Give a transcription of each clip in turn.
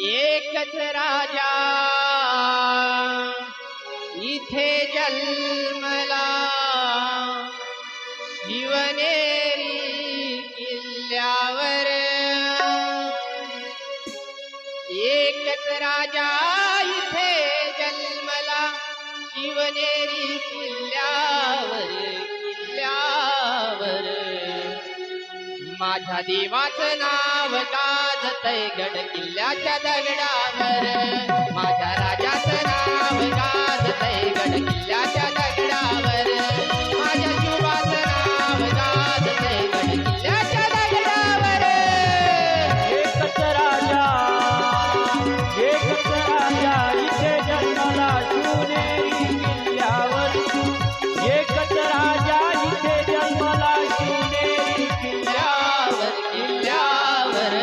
एकच राजा इथे जन्मला शिवनेरी किल्ल्यावर। एकच राजा इथे जन्मला शिवनेरी किल्ल्यावर किल्ल्यावर। माझ्या देवाचं नाव गाजतंय गड किल्ल्याच्या दगडावर। माझ्या राजाचं नाव गाजतंय गड किल्ल्याच्या दगडावर। माझ्या शिवाचं नाव गाजतंय गड किल्ल्याच्या दगडावर। एकच राजा इथे जन्मला शिवनेरी किल्ल्यावर। एकच राजा इथे जन्मला शिवनेरी किल्ल्यावर किल्ल्यावर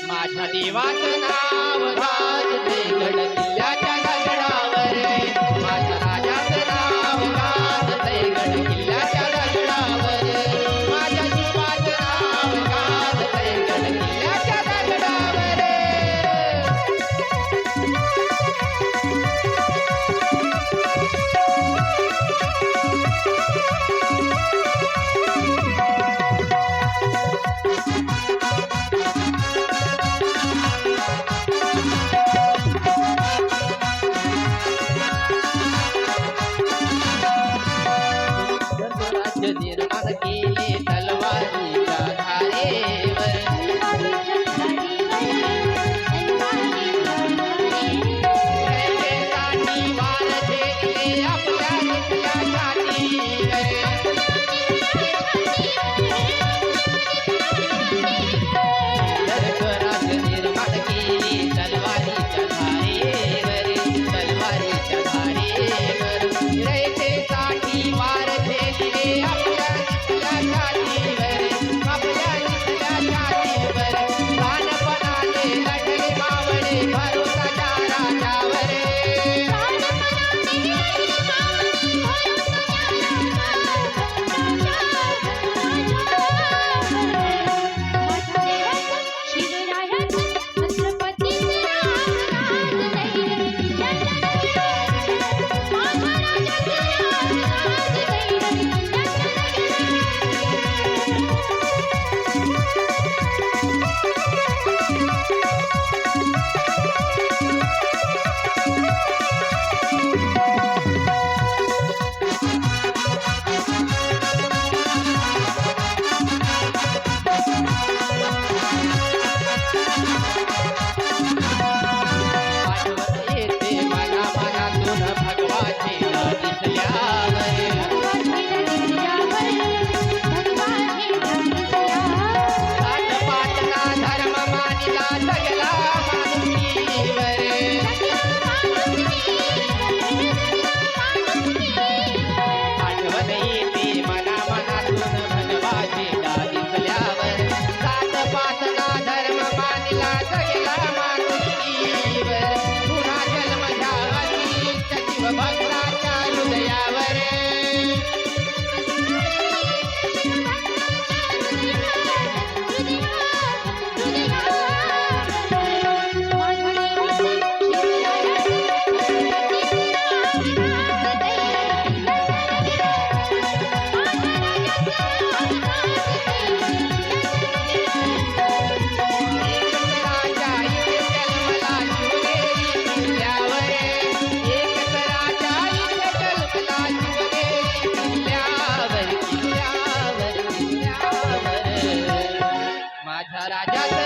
माझ्या देवाचं नाव गाजतंय गड किल्ल्याच्या दगडावर। माझ्या राजाचं नाव गाजतंय गड किल्ल्याच्या दगडावर। माझ्या शिवाचं नाव गाजतंय गड किल्ल्याच्या दगडावर। निर्माण केले तलवारीच्या धारेवर। साठी वार झेलले आपल्या निकल्या छातीवर। दरकरात निर्माण केले तलवारीच्या धारेवर तलवारीच्या धारेवर। साठी वार झेलले आपल्या निकल्या छातीवर आपल्या निकल्या छातीवर। लहानपणाने लढले मावळे भरोसाच्या राजावर। राजा